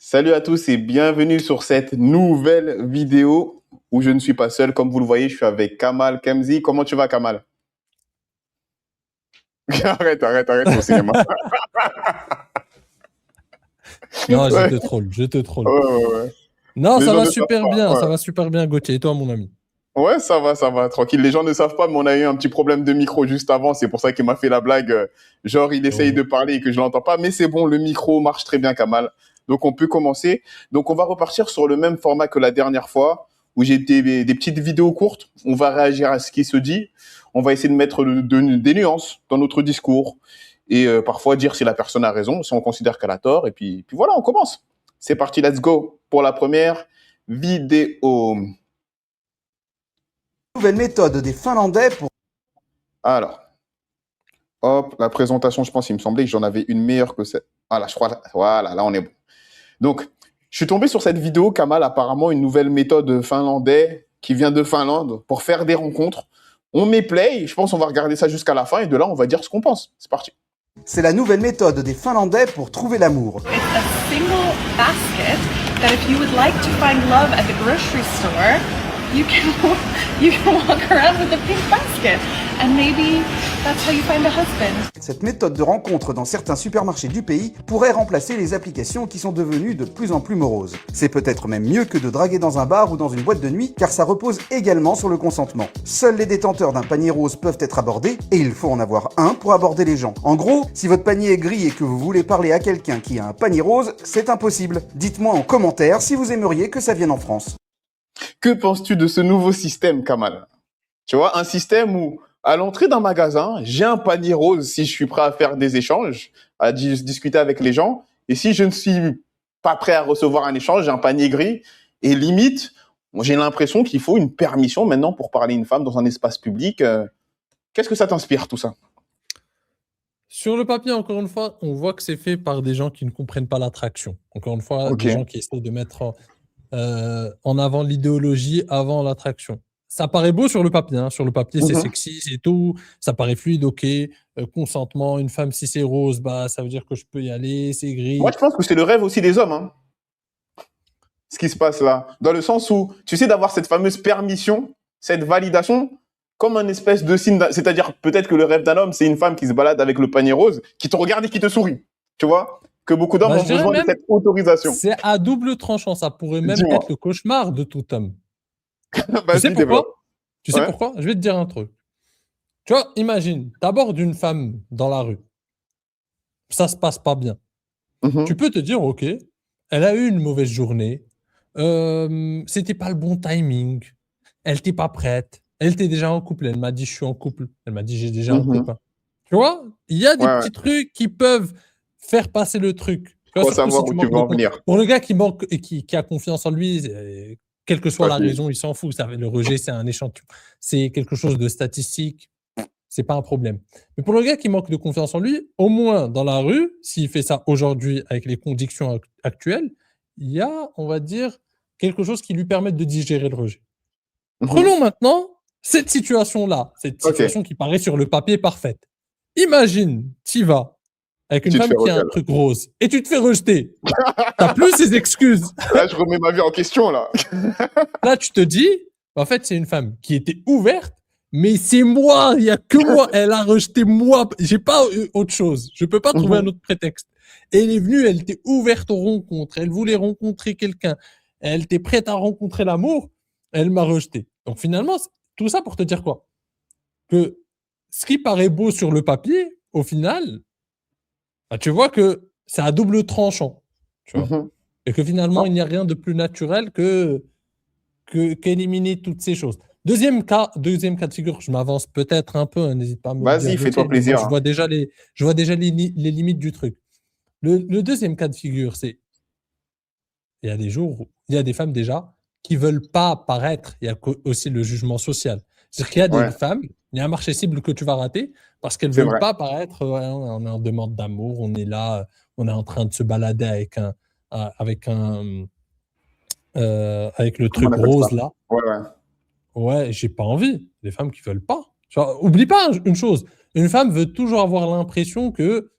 Salut à tous et bienvenue sur cette nouvelle vidéo où je ne suis pas seul. Comme vous le voyez, je suis avec Kamal Kemzi. Comment tu vas, Kamal? Arrête au cinéma. Non, je Ouais, te troll, je te troll. ouais. Non, Les ça gens va ne savent super bien, pas. ça va super bien, Gauthier. Et toi, mon ami? Ouais, ça va, tranquille. Les gens ne savent pas, mais on a eu un petit problème de micro juste avant. C'est pour ça qu'il m'a fait la blague. Genre, il essaye de Oh. parler et que je l'entends pas. Mais c'est bon, le micro marche très bien, Kamal. Donc, on peut commencer. Donc, on va repartir sur le même format que la dernière fois, où j'ai des petites vidéos courtes. On va réagir à ce qui se dit. On va essayer de mettre des nuances dans notre discours. Et parfois dire si la personne a raison, si on considère qu'elle a tort. Et puis voilà, on commence. C'est parti, let's go pour la première vidéo. Nouvelle méthode des Finlandais pour... Alors, hop, la présentation, je pense, il me semblait que j'en avais une meilleure que cette. Voilà, je crois, voilà, là, on est bon. Donc, je suis tombé sur cette vidéo, Kamal, apparemment une nouvelle méthode finlandais qui vient de Finlande pour faire des rencontres. On met play, je pense qu'on va regarder ça jusqu'à la fin et de là, on va dire ce qu'on pense. C'est parti. C'est la nouvelle méthode des Finlandais pour trouver l'amour. It's a single basket that if you would like to find love at the grocery store, you can walk around with a pink basket and maybe that's how you find a husband. Cette méthode de rencontre dans certains supermarchés du pays pourrait remplacer les applications qui sont devenues de plus en plus moroses. C'est peut-être même mieux que de draguer dans un bar ou dans une boîte de nuit car ça repose également sur le consentement. Seuls les détenteurs d'un panier rose peuvent être abordés et il faut en avoir un pour aborder les gens. En gros, si votre panier est gris et que vous voulez parler à quelqu'un qui a un panier rose, c'est impossible. Dites-moi en commentaire si vous aimeriez que ça vienne en France. Que penses-tu de ce nouveau système, Kamal? Tu vois, un système où, à l'entrée d'un magasin, j'ai un panier rose si je suis prêt à faire des échanges, à discuter avec les gens. Et si je ne suis pas prêt à recevoir un échange, j'ai un panier gris. Et limite, j'ai l'impression qu'il faut une permission maintenant pour parler à une femme dans un espace public. Qu'est-ce que ça t'inspire, tout ça? Sur le papier, encore une fois, on voit que c'est fait par des gens qui ne comprennent pas l'attraction. Encore une fois, Ok. des gens qui essaient de mettre en avant l'idéologie avant l'attraction. Ça paraît beau sur le papier, hein. Sur le papier, c'est Mhm. sexy, c'est tout. Ça paraît fluide, ok. Consentement, une femme, si c'est rose, bah, ça veut dire que je peux y aller, c'est Moi, gris. je pense que c'est le rêve aussi des hommes, hein, ce qui se passe là. Dans le sens où, tu sais, d'avoir cette fameuse permission, cette validation, comme un espèce de signe. C'est-à-dire, peut-être que le rêve d'un homme, c'est une femme qui se balade avec le panier rose, qui te regarde et qui te sourit. Tu vois? Que beaucoup d'hommes Bah, ont je dirais besoin de même, cette autorisation. c'est à double tranchant. Ça pourrait même Dis-moi. être le cauchemar de tout homme. Tu sais Vas-y, développe. pourquoi? Tu sais Ouais. pourquoi? Je vais te dire un truc. Tu vois, imagine, tu abordes une femme dans la rue, ça se passe pas bien. Tu Mhm. peux te dire, OK, elle a eu une mauvaise journée, c'était pas le bon timing, elle était pas prête, elle était déjà en couple, elle m'a dit: «Je suis en couple», elle m'a dit: «J'ai déjà un Mhm. copain». Tu vois? Il y a Ouais, des ouais. petits trucs qui peuvent faire passer le truc. Tu vois? Faut Surtout si savoir où tu tu manques veux de en venir. pour le gars qui manque et qui a confiance en lui, quelle que soit la Facile. raison, il s'en fout. Ça le rejet, c'est un échantillon, c'est quelque chose de statistique. C'est pas un problème. Mais pour le gars qui manque de confiance en lui, au moins dans la rue, s'il fait ça aujourd'hui avec les conditions actuelles, il y a, on va dire, quelque chose qui lui permette de digérer le rejet. Mhm. Prenons maintenant cette situation-là, cette Ok. situation qui paraît sur le papier parfaite. Imagine, tu vas avec une Tu te fais femme qui a un rejeter truc rose et tu te fais rejeter. T'as plus ces excuses. là. Là, je remets ma vie en question, là. Là, tu te dis, en fait, c'est une femme qui était ouverte, mais c'est moi, il y a que moi. Elle a rejeté moi. J'ai pas autre chose. Je peux pas trouver un Mhm. autre prétexte. Et elle est venue, elle était ouverte aux rencontres. Elle voulait rencontrer quelqu'un. Elle était prête à rencontrer l'amour. Elle m'a rejeté. Donc finalement, tout ça pour te dire quoi? Que ce qui paraît beau sur le papier, au final, bah, tu vois que c'est à double tranchant. Tu vois? Mhm. Et que finalement, Non. il n'y a rien de plus naturel qu'éliminer toutes ces choses. Deuxième cas de figure, je m'avance peut-être un peu, hein, n'hésite pas à me le dire, Vas-y, fais-toi Gauthier, mais moi plaisir, hein. je vois déjà les limites du truc. Le deuxième cas de figure, c'est il y a des jours où il y a des femmes déjà qui veulent pas paraître. Il y a aussi le jugement social. C'est-à-dire qu'il y a des Ouais, femmes, il y a un marché cible que tu vas rater parce qu'elles c'est veulent vrai. pas paraître. Ouais, on est en demande d'amour, on est là, on est en train de se balader avec avec le Comment on truc appelle ça? rose là. Ouais, ouais. Ouais, j'ai pas envie. Les femmes qui veulent pas. Tu vois, oublie pas une chose. Une femme veut toujours avoir l'impression que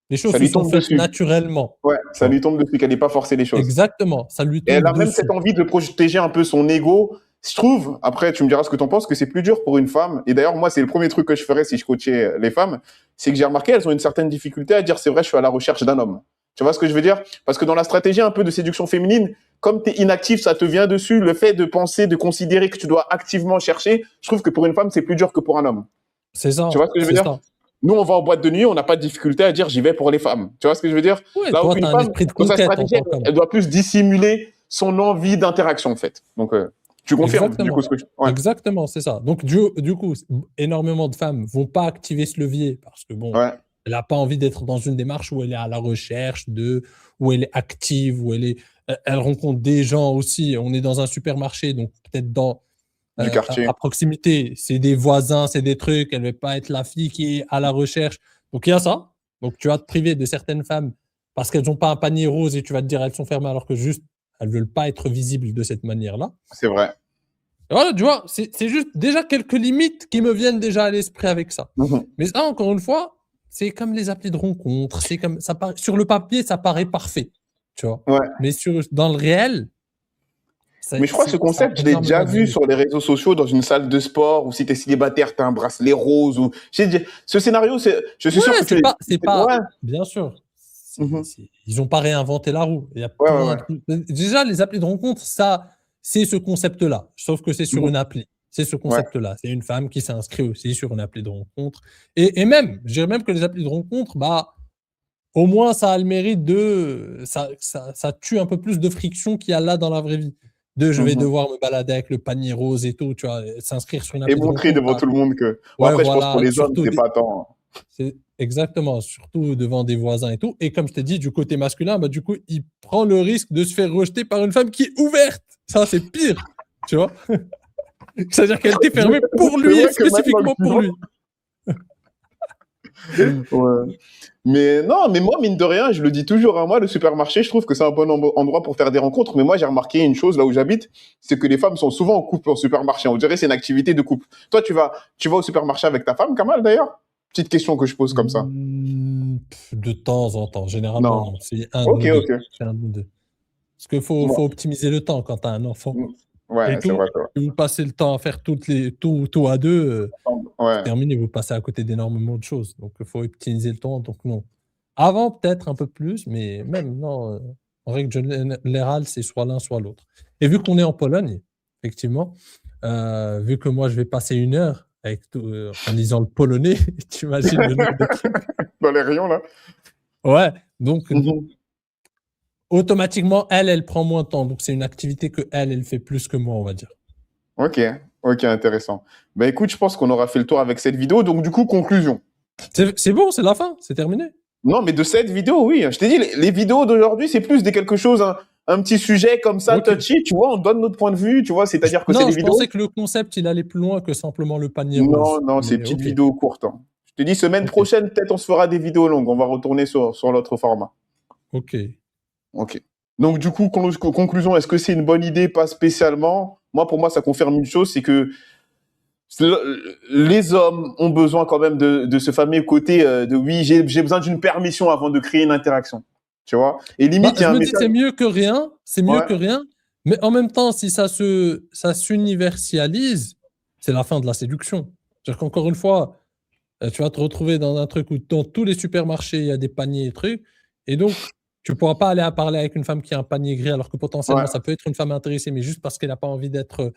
Les choses Ça se lui sont tombe faites dessus. naturellement. Ouais, ça lui tombe dessus, qu'elle n'ait pas forcé les choses. Exactement, ça lui Et elle tombe a même dessus. cette envie de protéger un peu son ego. Je trouve, après, tu me diras ce que tu en penses, que c'est plus dur pour une femme. Et d'ailleurs, moi, c'est le premier truc que je ferais si je coachais les femmes. C'est que j'ai remarqué, elles ont une certaine difficulté à dire, c'est vrai, je suis à la recherche d'un homme. Tu vois ce que je veux dire? Parce que dans la stratégie un peu de séduction féminine, comme tu es inactif, ça te vient dessus. Le fait de penser, de considérer que tu dois activement chercher, je trouve que pour une femme, c'est plus dur que pour un homme. C'est ça, Tu vois ce que je veux c'est dire? ça. Nous, on va en boîte de nuit, on n'a pas de difficulté à dire j'y vais pour les femmes. Tu vois ce que je veux dire? Ouais, Là où toi, tu une as un femme, esprit de dans sa conquête en stratégie, tant qu'homme. elle doit plus dissimuler son envie d'interaction, en fait. Donc, tu confirmes, du coup, Exactement. ce que je... Ouais. Exactement, c'est ça. Donc, du coup, énormément de femmes vont pas activer ce levier parce que, bon, Ouais. elle n'a pas envie d'être dans une démarche où elle est à la recherche de, où elle est active, où elle rencontre des gens aussi. On est dans un supermarché, donc peut-être Du quartier. à proximité, c'est des voisins, c'est des trucs. Elle ne va pas être la fille qui est à la recherche. Donc, il y a ça. Donc, tu vas te priver de certaines femmes parce qu'elles n'ont pas un panier rose et tu vas te dire elles sont fermées alors que juste elles veulent pas être visibles de cette manière-là. C'est vrai. Et voilà, tu vois, c'est juste déjà quelques limites qui me viennent déjà à l'esprit avec ça. Mais ça, encore une fois, c'est comme les applis de rencontre. C'est comme ça sur le papier, ça paraît parfait, tu vois. Ouais. Mais dans le réel, Mais je crois que ce concept, je l'ai déjà vu sur les réseaux sociaux dans une salle de sport où si t'es célibataire, t'as un bracelet rose ou. Ce scénario, je suis sûr que c'est pas. Ouais. Bien sûr. Ils n'ont pas réinventé la roue. Il y a plein de trucs. Déjà, les applis de rencontre, ça, c'est ce concept-là. Sauf que c'est sur une appli. C'est ce concept-là. C'est une femme qui s'inscrit aussi sur une appli de rencontre. Et même, je dirais même que les applis de rencontre, bah, au moins, ça a le mérite de. Ça tue un peu plus de friction qu'il y a là dans la vraie vie. Je vais devoir me balader avec le panier rose et tout, tu vois, s'inscrire sur une appli et montrer de rencontre, devant tout le monde que. Bon, ouais, après, voilà, je pense pour les hommes, c'est pas tant. C'est exactement, surtout devant des voisins et tout. Et comme je t'ai dit, du côté masculin, bah, du coup, il prend le risque de se faire rejeter par une femme qui est ouverte. Ça, c'est pire, tu vois. C'est-à-dire qu'elle était fermée pour lui et spécifiquement pour lui. Ouais. Mais non, mais moi, mine de rien, je le dis toujours, hein, moi, le supermarché, je trouve que c'est un bon endroit pour faire des rencontres. Mais moi, j'ai remarqué une chose là où j'habite, c'est que les femmes sont souvent en couple au supermarché. On dirait que c'est une activité de couple. Toi, tu vas au supermarché avec ta femme, Kamal, d'ailleurs? Petite question que je pose comme ça. De temps en temps, généralement, non. C'est un ou deux. Parce qu'il faut optimiser le temps quand tu as un enfant. Ouais, c'est vrai. Si vous passez le temps à faire tout à deux, c'est terminé, vous passez à côté d'énormément de choses. Donc, il faut optimiser le temps. Donc, non. Avant, peut-être un peu plus, mais même, non. En règle générale, c'est soit l'un, soit l'autre. Et vu qu'on est en Pologne, effectivement, vu que moi, je vais passer 1 heure en lisant le polonais, tu imagines le nombre de trucs. Dans les rayons, là. Ouais, donc automatiquement, elle prend moins de temps. Donc, c'est une activité que elle fait plus que moi, on va dire. Ok, intéressant. Bah écoute, je pense qu'on aura fait le tour avec cette vidéo. Donc, du coup, conclusion. C'est bon, c'est la fin, c'est terminé. Non, mais de cette vidéo, oui. Je t'ai dit, les vidéos d'aujourd'hui, c'est plus quelque chose, un petit sujet comme ça, touchy, tu vois, on donne notre point de vue, tu vois, c'est-à-dire que c'est des vidéos... Non, je pensais que le concept, il allait plus loin que simplement le panier rose. Non, c'est petites vidéos courtes. Hein. Je te dis, semaine prochaine, peut-être on se fera des vidéos longues, on va retourner sur l'autre format. Ok. Donc, du coup, conclusion, est-ce que c'est une bonne idée? Pas spécialement. Moi, pour moi, ça confirme une chose, c'est que les hommes ont besoin quand même de ce fameux côté de oui, j'ai besoin d'une permission avant de créer une interaction. Tu vois? Et limite, il y a un message... c'est mieux que rien. C'est mieux que rien. Mais en même temps, si ça s'universalise, c'est la fin de la séduction. C'est-à-dire qu'encore une fois, tu vas te retrouver dans un truc où dans tous les supermarchés, il y a des paniers et trucs. Et donc, tu ne pourras pas aller à parler avec une femme qui a un panier gris alors que potentiellement, ça peut être une femme intéressée, mais juste parce qu'elle n'a pas envie d'être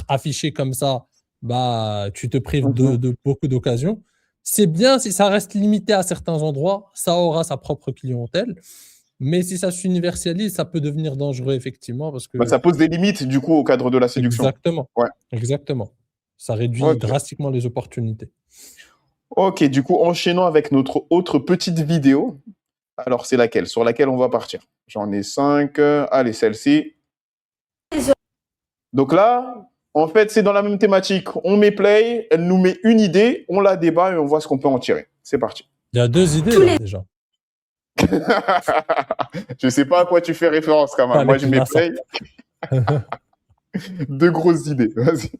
affichée comme ça, bah, tu te prives de beaucoup d'occasions. C'est bien si ça reste limité à certains endroits, ça aura sa propre clientèle. Mais si ça s'universalise, ça peut devenir dangereux, effectivement. Parce que... ça pose des limites, du coup, au cadre de la séduction. Exactement. Exactement. Ça réduit drastiquement les opportunités. Ok, du coup, enchaînons avec notre autre petite vidéo. Alors, c'est laquelle? Sur laquelle on va partir? J'en ai 5. Allez, celle-ci. Donc là, en fait, c'est dans la même thématique. On met play, elle nous met une idée, on la débat et on voit ce qu'on peut en tirer. C'est parti. Il y a 2 idées, là, déjà. Je sais pas à quoi tu fais référence, quand même. Moi, je mets play. 2 grosses idées. Vas-y.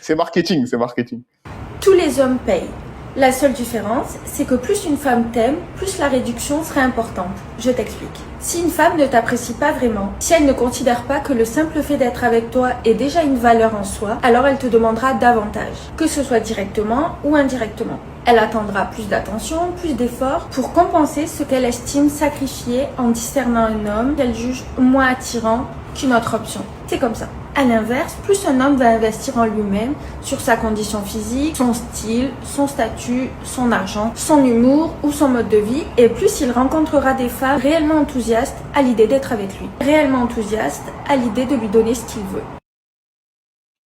C'est marketing. Tous les hommes payent. La seule différence, c'est que plus une femme t'aime, plus la réduction serait importante. Je t'explique. Si une femme ne t'apprécie pas vraiment, si elle ne considère pas que le simple fait d'être avec toi est déjà une valeur en soi, alors elle te demandera davantage, que ce soit directement ou indirectement. Elle attendra plus d'attention, plus d'efforts pour compenser ce qu'elle estime sacrifier en discernant un homme qu'elle juge moins attirant qu'une autre option. C'est comme ça. À l'inverse, plus un homme va investir en lui-même, sur sa condition physique, son style, son statut, son argent, son humour ou son mode de vie, et plus il rencontrera des femmes réellement enthousiastes à l'idée d'être avec lui, réellement enthousiastes à l'idée de lui donner ce qu'il veut.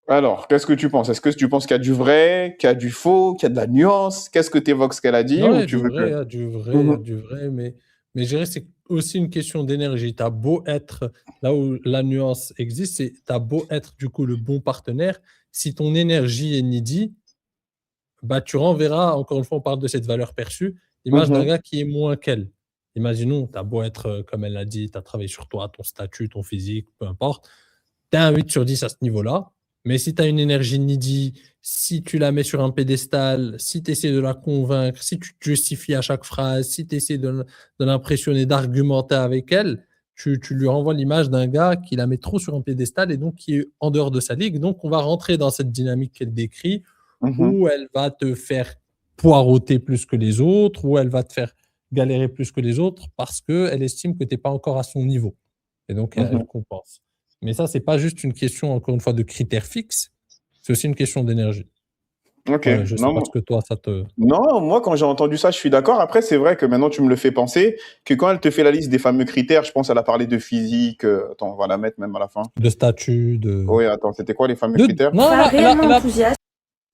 Alors, qu'est-ce que tu penses? Est-ce que tu penses qu'il y a du vrai, qu'il y a du faux, qu'il y a de la nuance? Qu'est-ce que tu évoques ce qu'elle a dit Non, il y ou a tu du veux vrai, il y que... a du vrai, il y a Mhm, du vrai, mais je dirais que c'est aussi une question d'énergie. Tu as beau être, là où la nuance existe, c'est tu as beau être du coup le bon partenaire, si ton énergie est needy, bah, tu renverras, encore une fois, on parle de cette valeur perçue, l'image d'un mhm, gars qui est moins qu'elle. Imaginons, tu as beau être, comme elle l'a dit, tu as travaillé sur toi, ton statut, ton physique, peu importe, tu as un 8 sur 10 à ce niveau-là. Mais si tu as une énergie needy, si tu la mets sur un pédestal, si tu essaies de la convaincre, si tu te justifies à chaque phrase, si tu essaies de l'impressionner, d'argumenter avec elle, tu lui renvoies l'image d'un gars qui la met trop sur un pédestal et donc qui est en dehors de sa ligue. Donc, on va rentrer dans cette dynamique qu'elle décrit mhm, où elle va te faire poireauter plus que les autres, où elle va te faire galérer plus que les autres parce qu'elle estime que tu n'es pas encore à son niveau. Et donc, elle mhm. compense. Mais ça, c'est pas juste une question, encore une fois, de critères fixes, c'est aussi une question d'énergie. Ok. Voilà, je sais Non, pas ce que toi, ça te... non, moi, quand j'ai entendu ça, je suis d'accord. Après, c'est vrai que maintenant, tu me le fais penser, que quand elle te fait la liste des fameux critères, je pense qu'elle a parlé de physique. Attends, on va la mettre même à la fin. De statut, de... Oui, attends, c'était quoi les fameux critères? Non, Pas réellement enthousiaste ouais.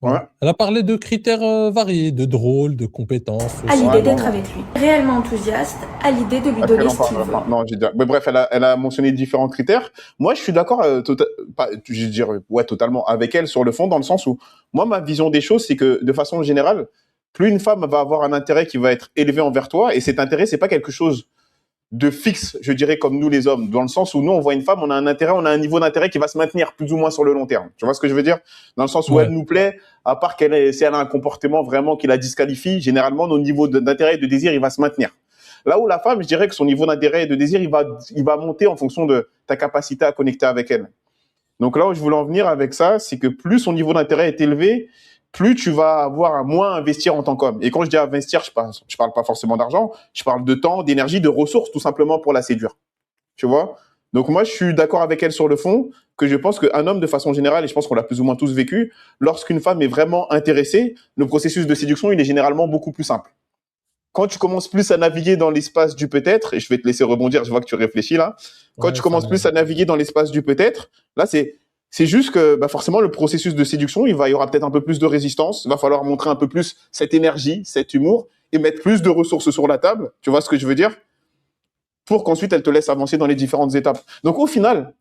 Ouais, Elle a parlé de critères variés, de drôles, de compétences à aussi. l'idée ouais, d'être non. avec lui, réellement enthousiaste à l'idée de lui Est-ce qu'elle donner en ce parle qu'il à la veut. fin? Non, j'ai dit. Mais bref, elle a mentionné différents critères. Moi, je suis d'accord, je veux dire, ouais, totalement avec elle sur le fond, dans le sens où, moi, ma vision des choses, c'est que, de façon générale, plus une femme va avoir un intérêt qui va être élevé envers toi, et cet intérêt, c'est pas quelque chose de fixe, je dirais, comme nous les hommes, dans le sens où nous, on voit une femme, on a un intérêt, on a un niveau d'intérêt qui va se maintenir plus ou moins sur le long terme. Tu vois ce que je veux dire? Dans le sens où elle Ouais. nous plaît, à part si elle a un comportement vraiment qui la disqualifie, généralement, nos niveaux d'intérêt et de désir, il va se maintenir. Là où la femme, je dirais que son niveau d'intérêt et de désir, il va monter en fonction de ta capacité à connecter avec elle. Donc là où je voulais en venir avec ça, c'est que plus son niveau d'intérêt est élevé, plus tu vas avoir à moins investir en tant qu'homme. Et quand je dis investir, je parle pas forcément d'argent, je parle de temps, d'énergie, de ressources, tout simplement pour la séduire. Tu vois? Donc moi, je suis d'accord avec elle sur le fond, que je pense qu'un homme, de façon générale, et je pense qu'on l'a plus ou moins tous vécu, lorsqu'une femme est vraiment intéressée, le processus de séduction, il est généralement beaucoup plus simple. Quand tu commences plus à naviguer dans l'espace du peut-être, et je vais te laisser rebondir, je vois que tu réfléchis là, quand Ouais, tu ça commences plus navigue. à naviguer dans l'espace du peut-être, là, c'est juste que bah, forcément, le processus de séduction, il y aura peut-être un peu plus de résistance, il va falloir montrer un peu plus cette énergie, cet humour, et mettre plus de ressources sur la table, tu vois ce que je veux dire? Pour qu'ensuite, elle te laisse avancer dans les différentes étapes. Donc au final,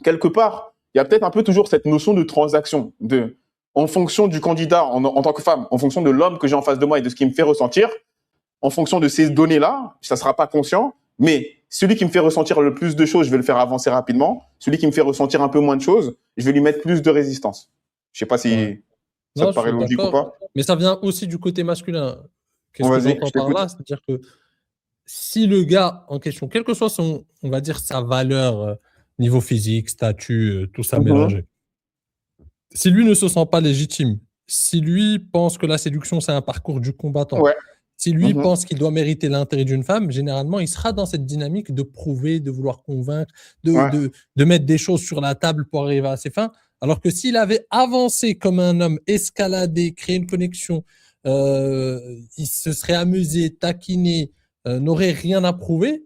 quelque part, il y a peut-être un peu toujours cette notion de transaction, en fonction du candidat en tant que femme, en fonction de l'homme que j'ai en face de moi et de ce qu'il me fait ressentir, en fonction de ces données-là, ça ne sera pas conscient, mais celui qui me fait ressentir le plus de choses, je vais le faire avancer rapidement. Celui qui me fait ressentir un peu moins de choses, je vais lui mettre plus de résistance. Je sais pas Ouais. si ça Non, te je paraît suis logique ou d'accord. pas. Mais ça vient aussi du côté masculin. Bon, Qu'est-ce que vas-y, j'entends je par t'écoute. là? C'est-à-dire que si le gars en question, quel que soit son, on va dire, sa valeur, niveau physique, statut, tout ça Mhm. mélangé, si lui ne se sent pas légitime, si lui pense que la séduction, c'est un parcours du combattant, Ouais. si lui Mhm. pense qu'il doit mériter l'intérêt d'une femme, généralement, il sera dans cette dynamique de prouver, de vouloir convaincre, Ouais. de mettre des choses sur la table pour arriver à ses fins. Alors que s'il avait avancé comme un homme, escaladé, créé une connexion, il se serait amusé, taquiné, n'aurait rien à prouver,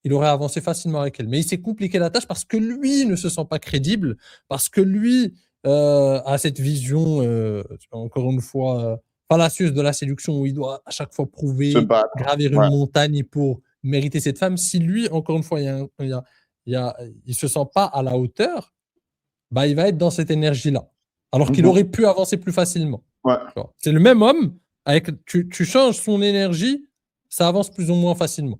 il aurait avancé facilement avec elle. Mais il s'est compliqué la tâche parce que lui ne se sent pas crédible, parce que lui a cette vision, encore une fois, fallacieuse de la séduction où il doit à chaque fois Se prouver, battre. gravir une Ouais. montagne pour mériter cette femme. Si lui, encore une fois, il se sent pas à la hauteur, bah, il va être dans cette énergie-là. Alors qu'il Mhm. aurait pu avancer plus facilement. Ouais. Tu vois. C'est le même homme, avec, tu changes son énergie, ça avance plus ou moins facilement.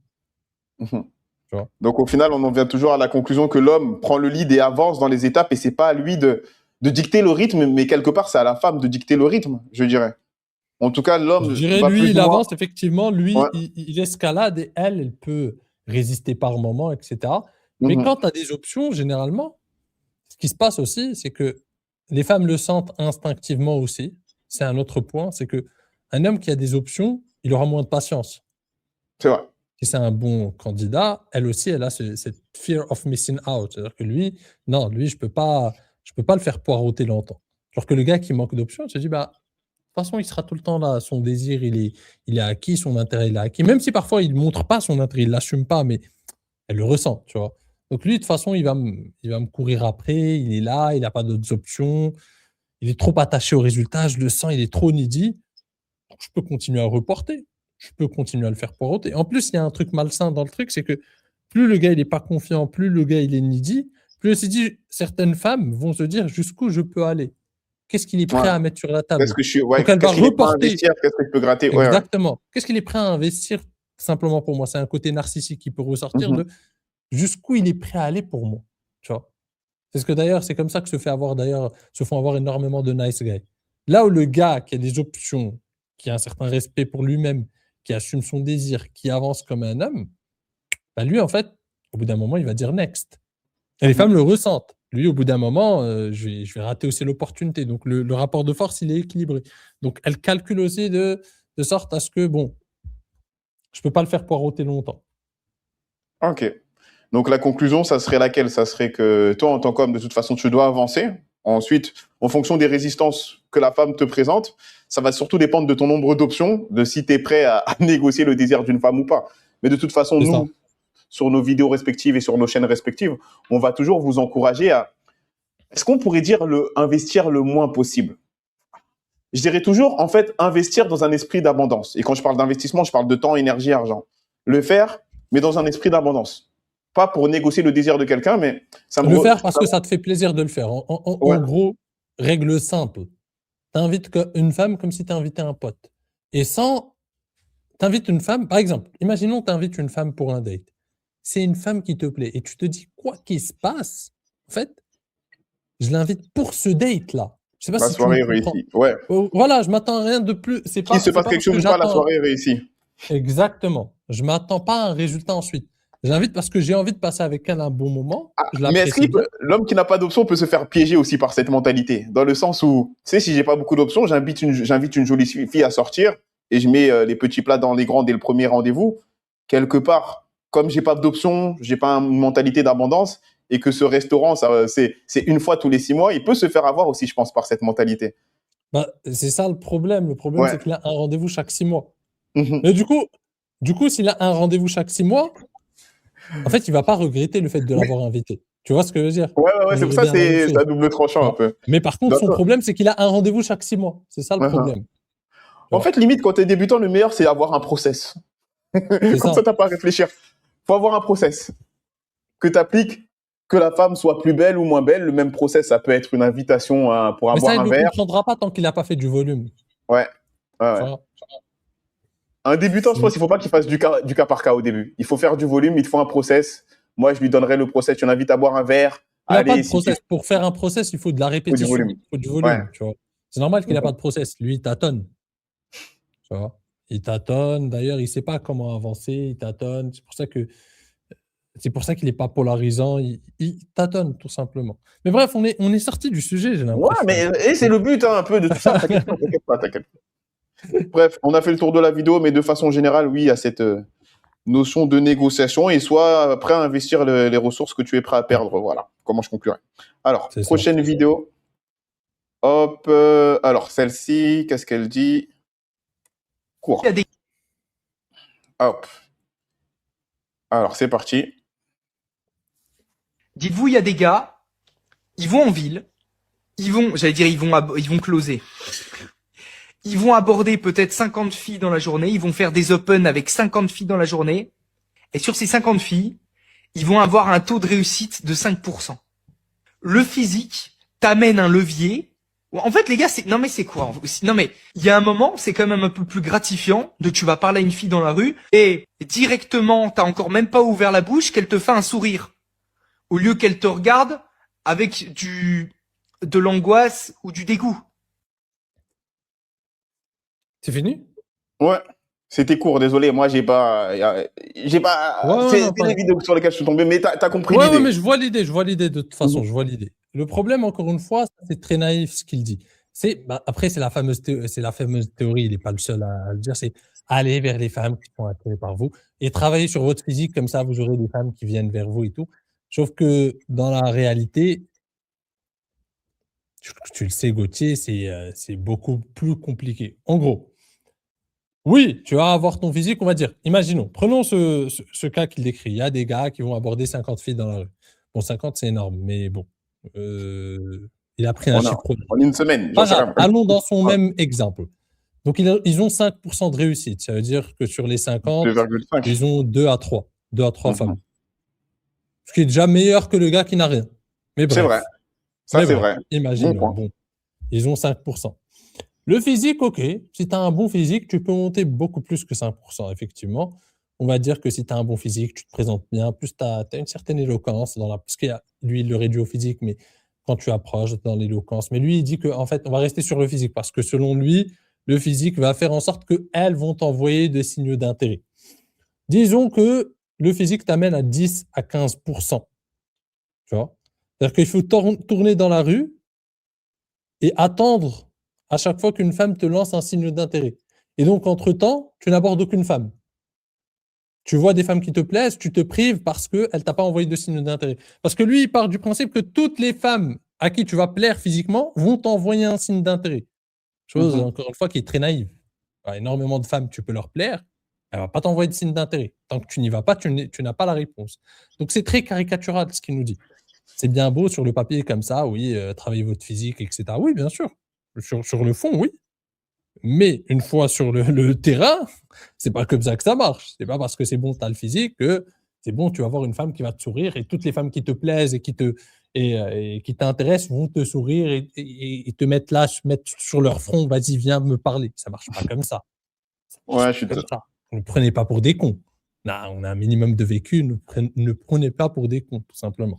Mhm. Tu vois. Donc au final, on en vient toujours à la conclusion que l'homme prend le lead et avance dans les étapes et c'est pas à lui de dicter le rythme, mais quelque part, c'est à la femme de dicter le rythme, je dirais. En tout cas, Je l'homme dirais, va lui, plus il ou moins. avance, effectivement, lui, Ouais. il escalade et elle peut résister par moment, etc. Mais Mhm. quand tu as des options, généralement, ce qui se passe aussi, c'est que les femmes le sentent instinctivement aussi. C'est un autre point, c'est que un homme qui a des options, il aura moins de patience. C'est vrai. Si c'est un bon candidat, elle aussi, elle a cette fear of missing out. C'est-à-dire que lui, non, lui, je peux pas le faire poireauter longtemps. Alors que le gars qui manque d'options, il se dit, bah, de toute façon, il sera tout le temps là. Son désir, il est acquis, son intérêt, il est acquis. Même si parfois, il ne montre pas son intérêt, il ne l'assume pas, mais elle le ressent, tu vois. Donc lui, de toute façon, il va me courir après, il est là, il n'a pas d'autres options, il est trop attaché au résultat, je le sens, il est trop needy. Donc, je peux continuer à reporter, je peux continuer à le faire poireauter. En plus, il y a un truc malsain dans le truc, c'est que plus le gars, il n'est pas confiant, plus le gars, il est needy, plus aussi dit, certaines femmes vont se dire jusqu'où je peux aller. Qu'est-ce qu'il est prêt Ouais. à mettre sur la Qu'est-ce table? que je suis, ouais, Donc, elle va qu'est-ce qu'il est prêt à reporter. investir? Qu'est-ce que je peux gratter? Ouais, ouais. Exactement. Qu'est-ce qu'il est prêt à investir simplement pour moi? C'est un côté narcissique qui peut ressortir Mhm. de jusqu'où il est prêt à aller pour moi. Tu vois? C'est ce que d'ailleurs, c'est comme ça que se font avoir énormément de nice guys. Là où le gars qui a des options, qui a un certain respect pour lui-même, qui assume son désir, qui avance comme un homme, bah lui, en fait, au bout d'un moment, il va dire next. Et les Mhm. femmes le ressentent. Lui, au bout d'un moment, je vais rater aussi l'opportunité. Donc, le rapport de force, il est équilibré. Donc, elle calcule aussi de sorte à ce que, bon, je ne peux pas le faire poireauter longtemps. Ok. Donc la conclusion, ça serait laquelle? Ça serait que toi, en tant qu'homme, de toute façon, tu dois avancer. Ensuite, en fonction des résistances que la femme te présente, ça va surtout dépendre de ton nombre d'options, de si tu es prêt à négocier le désir d'une femme ou pas. Mais de toute façon, C'est ça. nous, sur nos vidéos respectives et sur nos chaînes respectives, on va toujours vous encourager à, est-ce qu'on pourrait dire investir le moins possible? Je dirais toujours, en fait, investir dans un esprit d'abondance. Et quand je parle d'investissement, je parle de temps, énergie, argent. Le faire, mais dans un esprit d'abondance. Pas pour négocier le désir de quelqu'un, mais ça me... Le faire parce que ça te fait plaisir de le faire. Ouais. En gros, règle simple. Tu invites une femme comme si tu invitais un pote. Et sans. Tu invites une femme, par exemple, imaginons tu invites une femme pour un date. C'est une femme qui te plaît et tu te dis, quoi qu'il se passe, en fait, je l'invite pour ce date-là. Je sais pas La si tu me soirée est comprends. réussie. Ouais. Voilà, je m'attends à rien de plus. Qu'il se C'est passe pas quelque parce que chose ou pas, la j'attends. soirée est réussie. Exactement. Je m'attends pas à un résultat ensuite. J'invite parce que j'ai envie de passer avec elle un bon moment. Je Mais est-ce l'apprécie bien. l'homme qui n'a pas d'option peut se faire piéger aussi par cette mentalité? Dans le sens où, tu sais, si j'ai pas beaucoup d'options, j'invite une jolie fille à sortir et je mets les petits plats dans les grands dès le premier rendez-vous. Quelque part, comme j'ai pas d'options, j'ai pas une mentalité d'abondance et que ce restaurant, c'est une fois tous les 6 mois, il peut se faire avoir aussi, je pense, par cette mentalité. Bah, c'est ça le problème. Le problème, Ouais. c'est qu'il a un rendez-vous chaque 6 mois. Mhm. Mais du coup, s'il a un rendez-vous chaque 6 mois, en fait, il va pas regretter le fait de l'avoir invité. Tu vois ce que je veux dire? Ouais, On c'est est pour ça bien que dans la même c'est chose. à double tranchant un Tu vois. peu. Mais par contre, son D'accord. problème, c'est qu'il a un rendez-vous chaque 6 mois. C'est ça le problème. Tu En vois. fait, limite, quand tu es débutant, le meilleur, c'est avoir un process. C'est Comme ça. ça, t'as pas à réfléchir. Faut avoir un process que tu appliques, que la femme soit plus belle ou moins belle. Le même process, ça peut être une invitation pour Mais ça, avoir il un ne le verre. comprendra pas tant qu'il n'a pas fait du volume. Ouais. Ouais, Tu ouais. vois. Un débutant, je pense C'est- qu'il faut pas qu'il fasse du cas par cas au début. Il faut faire du volume, il te faut un process. Moi, je lui donnerai le process. Tu l'invites à boire un verre. Il n'a pas Allez, de si tu process. Pour faire un process, il faut de la faut du répétition. volume. Il faut du Ouais. volume. Tu vois. C'est normal qu'il n'a pas de process. Lui, il tâtonne. Tu vois. Il tâtonne. D'ailleurs, il ne sait pas comment avancer. Il tâtonne. C'est pour ça qu'il n'est pas polarisant. Il tâtonne, tout simplement. Mais bref, on est sorti du sujet, j'ai Ouais, l'impression. mais c'est le but un peu de tout ça. T'inquiète pas, t'inquiète pas, t'inquiète pas. Bref, on a fait le tour de la vidéo, mais de façon générale, oui, il y a cette notion de négociation et sois prêt à investir les ressources que tu es prêt à perdre. Voilà comment je conclurai. Alors, C'est ça. prochaine vidéo. Hop. Alors, celle-ci, qu'est-ce qu'elle dit? Court. Il y a des- Hop. Alors, c'est parti. Dites-vous, il y a des gars, ils vont en ville, ils vont closer. Ils vont aborder peut-être 50 filles dans la journée, ils vont faire des open avec 50 filles dans la journée, et sur ces 50 filles, ils vont avoir un taux de réussite de 5%. Le physique t'amène un levier. En fait, les gars, c'est quoi? Non mais, il y a un moment, c'est quand même un peu plus gratifiant de tu vas parler à une fille dans la rue, et directement, t'as encore même pas ouvert la bouche, qu'elle te fait un sourire. Au lieu qu'elle te regarde avec de l'angoisse ou du dégoût. C'est fini? Ouais, c'était court, désolé. Moi, j'ai pas. Ouais, non, C'est les vidéos sur lesquelles je suis tombé, mais t'as compris ouais, l'idée. mais je vois l'idée de toute façon, je vois l'idée. Le problème, encore une fois, c'est très naïf ce qu'il dit. Après, c'est la fameuse théorie, il n'est pas le seul à le dire, c'est aller vers les femmes qui sont attirées par vous et travailler sur votre physique, comme ça, vous aurez des femmes qui viennent vers vous et tout. Sauf que dans la réalité, tu le sais, Gauthier, c'est beaucoup plus compliqué. En gros, oui, tu vas avoir ton physique, on va dire. Imaginons, prenons ce cas qu'il décrit. Il y a des gars qui vont aborder 50 filles dans la rue. Bon, 50, c'est énorme, mais bon. Il a pris un chiffre. En une semaine, j'en Pas sais grave, rien. allons dans son même exemple. Donc, ils ont 5% de réussite. Ça veut dire que sur les 50, 2,5. ils ont 2 à 3. 2 à 3 Mhm. femmes. Ce qui est déjà meilleur que le gars qui n'a rien. Mais C'est bref. vrai. Ça, c'est vrai. Imaginons. Bon point. Bon, ils ont 5%. Le physique, ok. Si tu as un bon physique, tu peux monter beaucoup plus que 5%, effectivement. On va dire que si tu as un bon physique, tu te présentes bien, plus tu as une certaine éloquence. Parce que lui, il le réduit au physique, mais quand tu approches dans l'éloquence. Mais lui, il dit qu'en fait, on va rester sur le physique parce que selon lui, le physique va faire en sorte qu'elles vont t'envoyer des signaux d'intérêt. Disons que le physique t'amène à 10 à 15%. Tu vois? C'est-à-dire qu'il faut tourner dans la rue et attendre à chaque fois qu'une femme te lance un signe d'intérêt. Et donc, entre-temps, tu n'abordes aucune femme. Tu vois des femmes qui te plaisent, tu te prives parce qu'elle ne t'a pas envoyé de signe d'intérêt. Parce que lui, il part du principe que toutes les femmes à qui tu vas plaire physiquement vont t'envoyer un signe d'intérêt. Chose, encore une fois, qui est très naïve. Alors, énormément de femmes, tu peux leur plaire, elle ne va pas t'envoyer de signe d'intérêt. Tant que tu n'y vas pas, tu n'as pas la réponse. Donc, c'est très caricatural ce qu'il nous dit. C'est bien beau sur le papier comme ça, oui, travailler votre physique, etc. Oui, bien sûr. Sur le fond, oui. Mais une fois sur le terrain, c'est pas comme ça que ça marche. C'est pas parce que c'est bon, tu as le physique que c'est bon, tu vas avoir une femme qui va te sourire et toutes les femmes qui te plaisent et qui t'intéressent vont te sourire et te mettre là, se mettre sur leur front, vas-y, viens me parler. Ça marche pas comme ça. Ouais, je suis Comme ça. Ne prenez pas pour des cons. Non, on a un minimum de vécu, ne prenez pas pour des cons, tout simplement.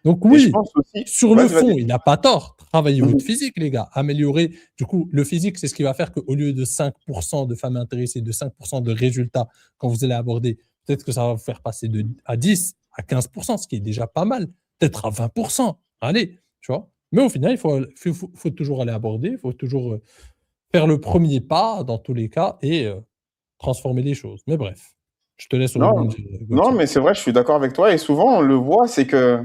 Donc Et je oui, pense aussi. sur le Vas-y, fond, vas-y. il n'a pas tort. Travaillez Mhm. votre physique, les gars. Améliorer. Du coup, le physique, c'est ce qui va faire qu'au lieu de 5% de femmes intéressées, de 5% de résultats quand vous allez aborder, peut-être que ça va vous faire passer à 10, à 15%, ce qui est déjà pas mal. Peut-être à 20%. Allez, tu vois. Mais au final, il faut toujours aller aborder, il faut toujours faire le premier pas dans tous les cas et transformer les choses. Mais bref, je te laisse Non, rebondir, non, Gauthier. mais c'est vrai, je suis d'accord avec toi. Et souvent, on le voit, c'est que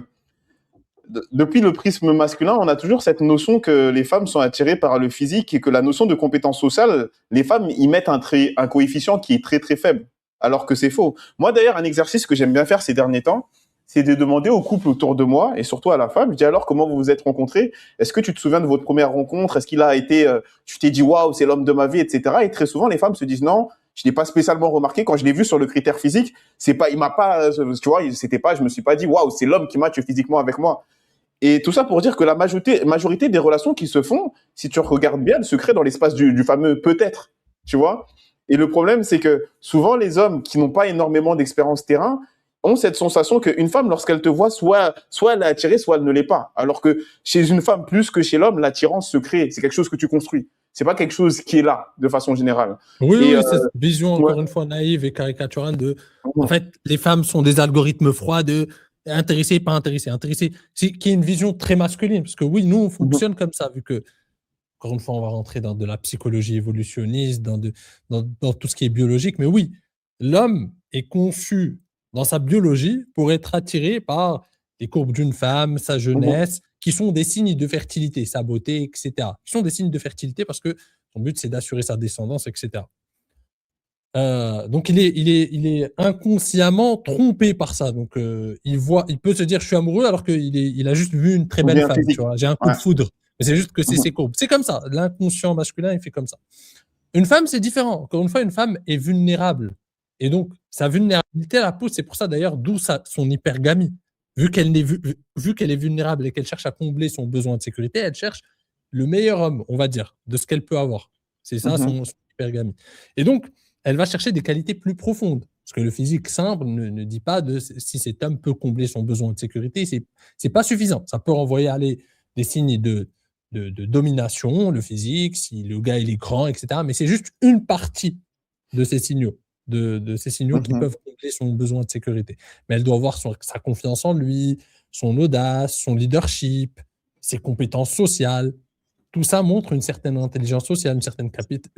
depuis le prisme masculin, on a toujours cette notion que les femmes sont attirées par le physique et que la notion de compétence sociale, les femmes y mettent un coefficient qui est très très faible, alors que c'est faux. Moi d'ailleurs, un exercice que j'aime bien faire ces derniers temps, c'est de demander aux couples autour de moi et surtout à la femme, je dis alors comment vous vous êtes rencontrés? Est-ce que tu te souviens de votre première rencontre? Est-ce qu'il a été, tu t'es dit waouh, c'est l'homme de ma vie, etc. Et très souvent les femmes se disent non. Je l'ai pas spécialement remarqué quand je l'ai vu sur le critère physique. C'est pas, il m'a pas, tu vois, c'était pas, je me suis pas dit waouh, c'est l'homme qui matche physiquement avec moi. Et tout ça pour dire que la majorité des relations qui se font, si tu regardes bien, elles se créent dans l'espace du fameux peut-être, tu vois. Et le problème, c'est que souvent, les hommes qui n'ont pas énormément d'expérience terrain ont cette sensation qu'une femme, lorsqu'elle te voit, soit elle est attirée, soit elle ne l'est pas. Alors que chez une femme, plus que chez l'homme, l'attirance se crée. C'est quelque chose que tu construis. C'est pas quelque chose qui est là, de façon générale. Oui, Et, oui, c'est cette vision, ouais. encore une fois, naïve et caricaturale en fait, les femmes sont des algorithmes froids de intéressés, pas intéressés, qui est une vision très masculine, parce que oui, nous, on fonctionne comme ça, vu que, encore une fois, on va rentrer dans de la psychologie évolutionniste, dans tout ce qui est biologique, mais oui, l'homme est conçu dans sa biologie pour être attiré par les courbes d'une femme, sa jeunesse, qui sont des signes de fertilité, sa beauté, etc. Qui sont des signes de fertilité parce que son but, c'est d'assurer sa descendance, etc. Donc il est inconsciemment trompé par ça. Donc il peut se dire je suis amoureux alors qu'il a juste vu une très belle femme. Tu vois, j'ai un coup de foudre. Mais c'est juste que c'est ses courbes. C'est comme ça. L'inconscient masculin, il fait comme ça. Une femme, c'est différent. Encore une fois, une femme est vulnérable. Et donc, sa vulnérabilité, elle la pousse. C'est pour ça d'ailleurs d'où son hypergamie. Vu qu'elle est vulnérable et qu'elle cherche à combler son besoin de sécurité, elle cherche le meilleur homme, on va dire, de ce qu'elle peut avoir. C'est ça son hypergamie. Et donc, elle va chercher des qualités plus profondes. Parce que le physique simple ne dit pas si cet homme peut combler son besoin de sécurité. C'est pas suffisant. Ça peut renvoyer des signes de domination, le physique, si le gars il est grand, etc. Mais c'est juste une partie de ces signaux, de ces signaux qui peuvent combler son besoin de sécurité. Mais elle doit avoir sa confiance en lui, son audace, son leadership, ses compétences sociales. Tout ça montre une certaine intelligence sociale, une certaine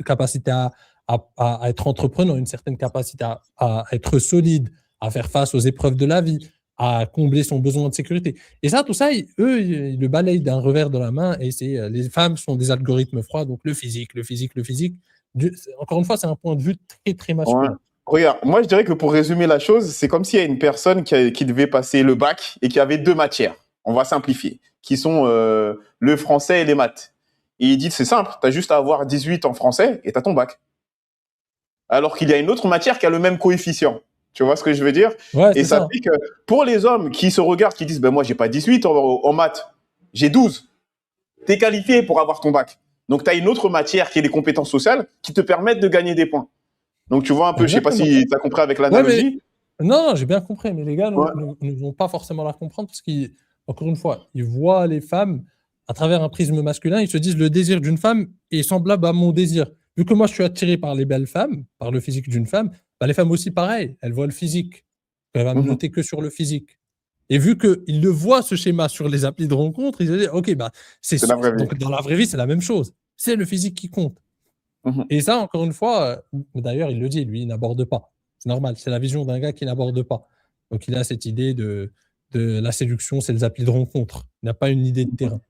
capacité à être entrepreneur, une certaine capacité à être solide, à faire face aux épreuves de la vie, à combler son besoin de sécurité. Et ça, tout ça, eux, ils le balayent d'un revers de la main et les femmes sont des algorithmes froids, donc le physique. Encore une fois, c'est un point de vue très, très masculin. Ouais. Regarde, moi je dirais que pour résumer la chose, c'est comme s'il y a une personne qui devait passer le bac et qui avait 2 matières, on va simplifier, qui sont le français et les maths. Et il dit, c'est simple, tu as juste à avoir 18 en français et tu as ton bac. Alors qu'il y a une autre matière qui a le même coefficient. Tu vois ce que je veux dire? Ouais, et ça fait que pour les hommes qui se regardent, qui disent, ben moi j'ai pas 18 en maths, j'ai 12. Tu es qualifié pour avoir ton bac. Donc tu as une autre matière qui est les compétences sociales qui te permettent de gagner des points. Donc tu vois un peu, Exactement. je sais pas si tu as compris avec l'analogie. Ouais, non, j'ai bien compris, mais les gars ne vont pas forcément la comprendre parce qu'encore une fois, ils voient les femmes à travers un prisme masculin, ils se disent le désir d'une femme est semblable à mon désir. Vu que moi je suis attiré par les belles femmes, par le physique d'une femme, bah, les femmes aussi pareil, elles voient le physique. Elle va me noter que sur le physique. Et vu qu'ils le voient ce schéma sur les applis de rencontre, ils se disent ok, bah, c'est la vraie vie. donc dans la vraie vie, c'est la même chose. C'est le physique qui compte. Et ça, encore une fois, d'ailleurs, il le dit, lui, il n'aborde pas. C'est normal, c'est la vision d'un gars qui n'aborde pas. Donc, il a cette idée de la séduction, c'est les applis de rencontre. Il n'a pas une idée de terrain.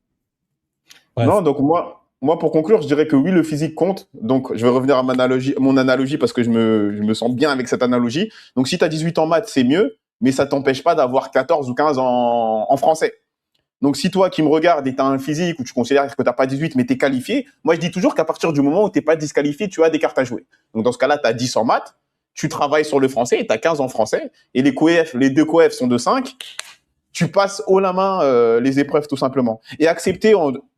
Bref. Non, donc moi, pour conclure, je dirais que oui, le physique compte. Donc, je vais revenir à mon analogie parce que je me sens bien avec cette analogie. Donc, si tu as 18 en maths, c'est mieux, mais ça t'empêche pas d'avoir 14 ou 15 en français. Donc, si toi qui me regardes et tu as un physique où tu considères que tu n'as pas 18 mais tu es qualifié, moi je dis toujours qu'à partir du moment où tu n'es pas disqualifié, tu as des cartes à jouer. Donc, dans ce cas-là, tu as 10 en maths, tu travailles sur le français et tu as 15 en français. Et les 2 coefs sont de 5. Tu passes haut la main les épreuves tout simplement. Et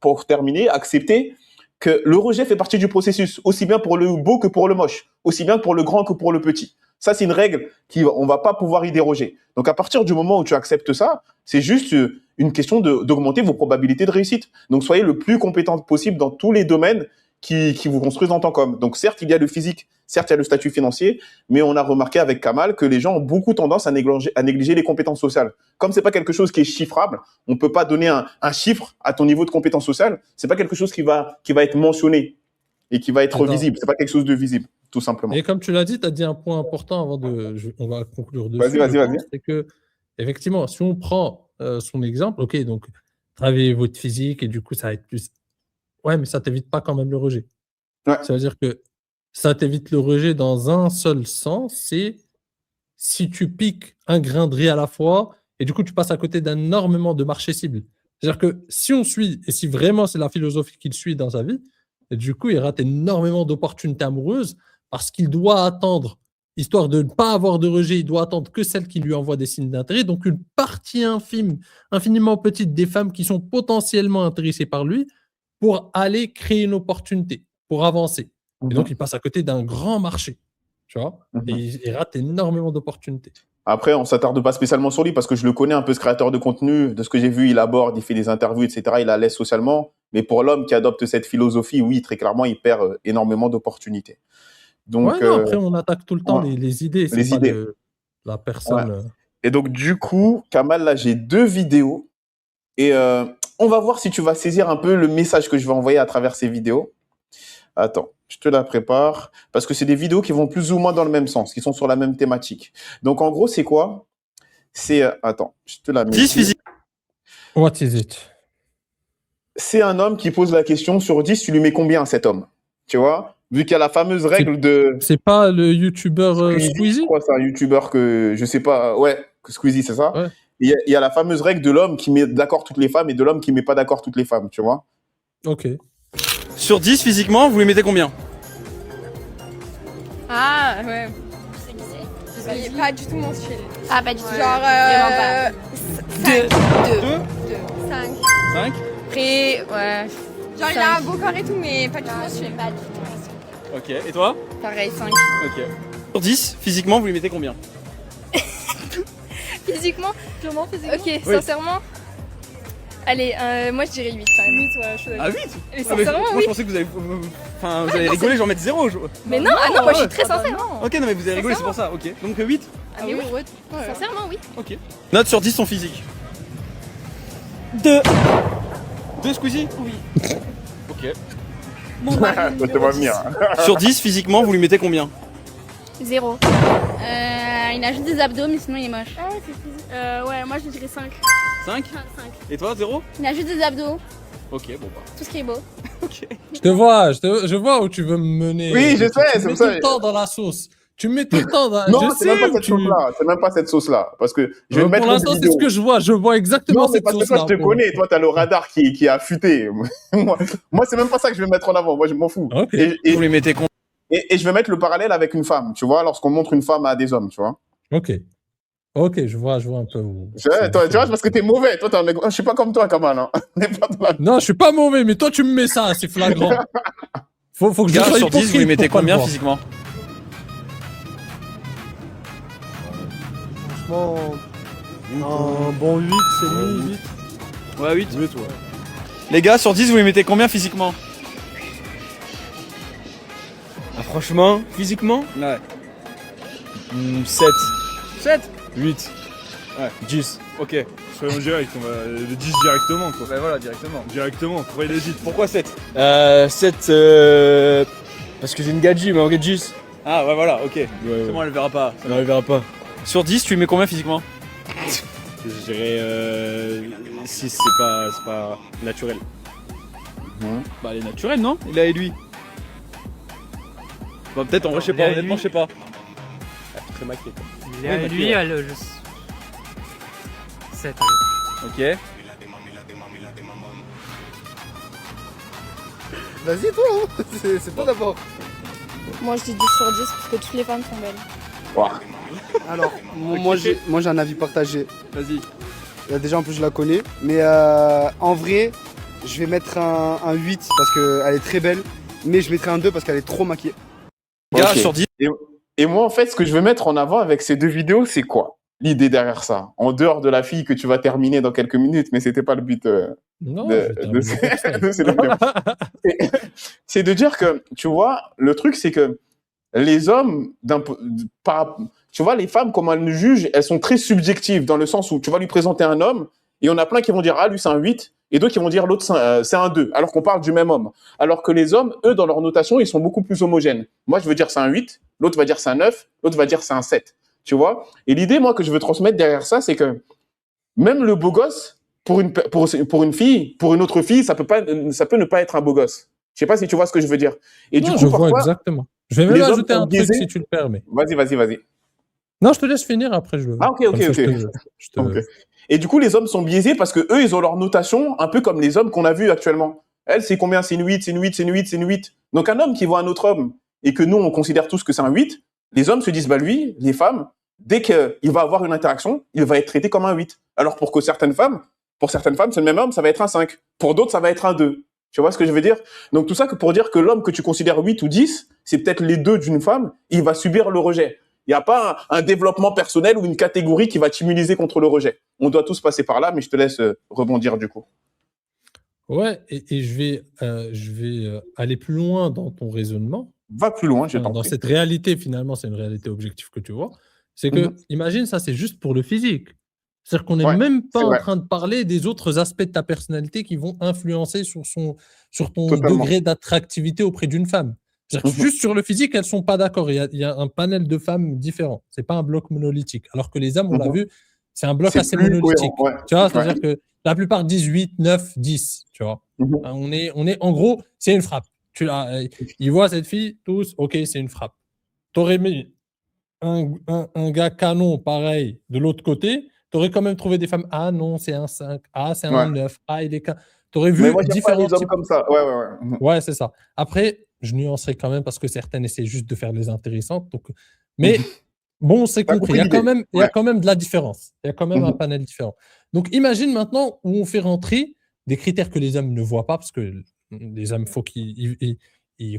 pour terminer, accepter que le rejet fait partie du processus, aussi bien pour le beau que pour le moche, aussi bien pour le grand que pour le petit. Ça, c'est une règle on va pas pouvoir y déroger. Donc, à partir du moment où tu acceptes ça, c'est juste une question d'augmenter vos probabilités de réussite. Donc, soyez le plus compétent possible dans tous les domaines qui vous construisent en tant qu'homme. Donc, certes, il y a le physique, certes, il y a le statut financier, mais on a remarqué avec Kamal que les gens ont beaucoup tendance à négliger les compétences sociales. Comme c'est pas quelque chose qui est chiffrable, on peut pas donner un chiffre à ton niveau de compétence sociale. C'est pas quelque chose qui va être mentionné et qui va être visible. C'est pas quelque chose de visible, tout simplement. Et comme tu l'as dit, tu as dit un point important avant on va conclure dessus. Vas-y. C'est que, effectivement, si on prend son exemple, ok, donc travaillez votre physique et du coup, ça va être plus. Ouais, mais ça t'évite pas quand même le rejet. Ouais. Ça veut dire que ça t'évite le rejet dans un seul sens, c'est si tu piques un grain de riz à la fois et du coup, tu passes à côté d'énormément de marchés cibles. C'est-à-dire que si on suit, et si vraiment c'est la philosophie qu'il suit dans sa vie, et du coup, il rate énormément d'opportunités amoureuses parce qu'il doit attendre, histoire de ne pas avoir de rejet, il doit attendre que celles qui lui envoient des signes d'intérêt. Donc, une partie infiniment petite des femmes qui sont potentiellement intéressées par lui pour aller créer une opportunité, pour avancer. Et donc, il passe à côté d'un grand marché, tu vois, et il rate énormément d'opportunités. Après, on s'attarde pas spécialement sur lui parce que je le connais un peu, ce créateur de contenu. De ce que j'ai vu, il aborde, il fait des interviews, etc. Il la laisse socialement. Mais pour l'homme qui adopte cette philosophie, oui, très clairement, il perd énormément d'opportunités. Donc, après, on attaque tout le temps les idées. Les idées. La personne. Ouais. Et donc, du coup, Kamal, là, j'ai 2 vidéos. Et on va voir si tu vas saisir un peu le message que je vais envoyer à travers ces vidéos. Attends, je te la prépare. Parce que c'est des vidéos qui vont plus ou moins dans le même sens, qui sont sur la même thématique. Donc, en gros, c'est quoi? C'est... attends, je te la mets. 10 physique. What is it? C'est un homme qui pose la question sur 10, tu lui mets combien à cet homme? Tu vois? Vu qu'il y a la fameuse règle de... C'est pas le youtubeur Squeezie? Je crois que c'est un youtubeur que... Je sais pas... Ouais, Squeezie, c'est ça? Ouais. Il y a la fameuse règle de l'homme qui met d'accord toutes les femmes et de l'homme qui met pas d'accord toutes les femmes, tu vois? Ok. Sur 10, physiquement, vous lui mettez combien? Ah, ouais. C'est pas du tout mensuel. Ah, pas du tout. Genre, Vraiment pas. 5. 5 Après, ouais. Genre, il a un beau corps et tout, mais pas du tout mensuel. Pas du tout. Ok, et toi? Pareil, 5. Ok. Sur 10, physiquement, vous lui mettez combien? Physiquement? Purement physiquement. Ok, sincèrement, Allez, moi je dirais 8 quand même. 8, ouais, je suis d'accord. Ah 8. Mais Ah, mais sincèrement, moi oui. je pensais que vous allez, enfin vous allez rigoler, j'en mettre 0. Mais non, ah non, moi je suis très sincère. Ok, non mais vous allez rigoler, c'est pour ça. Ok. Donc 8. Ah mais oui, sincèrement, oui. Ok. Note sur 10 son physique. 2. 2 Squeezie. Oui. Ok. Mon mari, Toi, numéro tu vas 10. venir. Sur 10 physiquement, vous lui mettez combien? 0. Il a juste des abdos, mais sinon il est moche. Ah ouais, c'est physique. Ouais, moi je dirais 5. 5. 5. Et toi 0? Il a juste des abdos, Ok, bon bah. tout ce qui est beau. Ok. Je vois où tu veux me mener. Oui, je sais, Tu c'est me pour mets ça. tout le temps dans la sauce. Tu me mets tout le temps dans. Non, je c'est sais même pas où cette tu- sauce-là. C'est même pas cette sauce-là. Parce que je vais te mettre Pour une l'instant, c'est vidéo. ce que je vois. Je vois exactement Non, mais cette parce que sauce-là. toi, je te connais. Toi, t'as le radar qui est affûté. Moi, c'est même pas ça que je vais mettre en avant. Moi, je m'en fous. Ok. Et Vous lui mettez combien? je vais mettre le parallèle avec une femme, tu vois, lorsqu'on montre une femme à des hommes, tu vois. Ok. Ok, je vois un peu où. Tu vois, tu vois, parce que t'es mauvais. Toi, je suis pas comme toi, Kamal. Hein. On est pas dans la- Non, je suis pas mauvais, mais toi, tu me mets ça, c'est flagrant. Faut que je Gars, sois sur 10, vous lui hypocrite mettez pour pas le combien voir. physiquement? Franchement, un bon 8, c'est demi, 8. Ouais, 8. 8, ouais. Les gars, sur 10, vous lui mettez combien physiquement? Ah, franchement, physiquement, Ouais. 7. 7. 8. Ouais. 10. Ok. Soyons directs, on va le 10 directement, quoi. Bah voilà, directement. Directement, pourquoi il hésite? Pourquoi 7? 7, parce que j'ai une gadget, mais en gadget. Ah ouais, voilà, ok. Ouais, C'est bon, elle le verra pas. on ne verra pas. Sur 10, tu lui mets combien physiquement? Je dirais 6, c'est pas naturel. Bah, elle est naturelle, non? Il a et lui. Bah, peut-être, en vrai, je sais pas, honnêtement, je sais pas. Très maquillé. Il Oui, bah, lui, tu- elle, 7. Ok. Vas-y, toi, hein. C'est toi d'abord. Moi je dis 10 sur 10 parce que toutes les femmes sont belles. Alors, moi j'ai un avis partagé. Vas-y. Déjà en plus je la connais, mais en vrai, je vais mettre un 8 parce qu'elle est très belle, mais je mettrai un 2 parce qu'elle est trop maquillée. Gars, Ok. sur 10. Et moi, en fait, ce que je veux mettre en avant avec ces deux vidéos, c'est quoi? L'idée derrière ça. En dehors de la fille que tu vas terminer dans quelques minutes, mais c'était pas le but Non, de je termine de ces deux vidéos. C'est de dire que, tu vois, le truc, c'est que les hommes, tu vois, les femmes, comment elles nous jugent, elles sont très subjectives dans le sens où tu vas lui présenter un homme et on a plein qui vont dire, ah, lui, c'est un 8, et d'autres qui vont dire, l'autre, c'est un 2, alors qu'on parle du même homme. Alors que les hommes, eux, dans leur notation, ils sont beaucoup plus homogènes. Moi, je veux dire, c'est un 8, l'autre va dire, c'est un 9, l'autre va dire, c'est un 7. Tu vois? Et l'idée, moi, que je veux transmettre derrière ça, c'est que même le beau gosse, pour une fille, pour une autre fille, ça peut ne pas être un beau gosse. Je sais pas si tu vois ce que je veux dire. Et Non, du coup, je vois parfois, exactement. Je vais même les hommes ajouter sont un truc biaisés. si tu le permets. Vas-y. Non, je te laisse finir après. Ah, ok. Comme ça, je te- Ok. Et du coup, les hommes sont biaisés parce que eux, ils ont leur notation un peu comme les hommes qu'on a vus actuellement. Elle, c'est combien? C'est une 8, c'est une 8, c'est une 8, c'est une 8. Donc, un homme qui voit un autre homme et que nous, on considère tous que c'est un 8, les hommes se disent, bah lui, les femmes, dès qu'il va avoir une interaction, il va être traité comme un 8. Alors, pour certaines femmes, c'est le même homme, ça va être un 5. Pour d'autres, ça va être un 2. Tu vois ce que je veux dire? Donc, tout ça que pour dire que l'homme que tu considères 8 ou 10, c'est peut-être les deux d'une femme, il va subir le rejet. Il n'y a pas un développement personnel ou une catégorie qui va t'immuniser contre le rejet. On doit tous passer par là, mais je te laisse rebondir du coup. Ouais, et je vais aller plus loin dans ton raisonnement. Va plus loin, je t'en Dans prie. cette réalité, finalement, c'est une réalité objective que tu vois. C'est que, imagine, ça, c'est juste pour le physique. C'est-à-dire qu'on n'est Ouais, même pas c'est en vrai. train de parler des autres aspects de ta personnalité qui vont influencer sur ton Totalement. degré d'attractivité auprès d'une femme. C'est-à-dire que juste sur le physique, elles ne sont pas d'accord. Il y a un panel de femmes différents. Ce n'est pas un bloc monolithique. Alors que les hommes, on l'a vu, c'est un bloc C'est assez plus monolithique. cohérent, ouais. Tu vois, c'est-à-dire que la plupart disent 8, 9, 10. Tu vois. On est, en gros, c'est une frappe. Ils voient cette fille, tous, ok, c'est une frappe. T'aurais mis un gars canon pareil de l'autre côté, t'aurais quand même trouvé des femmes, ah non, c'est un 5, ah c'est un 9, ah il est t'aurais vu Mais moi, j'aime pas différents les hommes types. comme ça. Ouais. Ouais, c'est ça. Après, je nuancerai quand même parce que certaines essaient juste de faire les intéressantes. Donc... Mais bon, c'est T'as compris. Il y a compris quand même, l'idée. il y a quand même de la différence. Il y a quand même un Mhm. panel différent. Donc imagine maintenant où on fait rentrer des critères que les hommes ne voient pas parce que les hommes, il faut qu'ils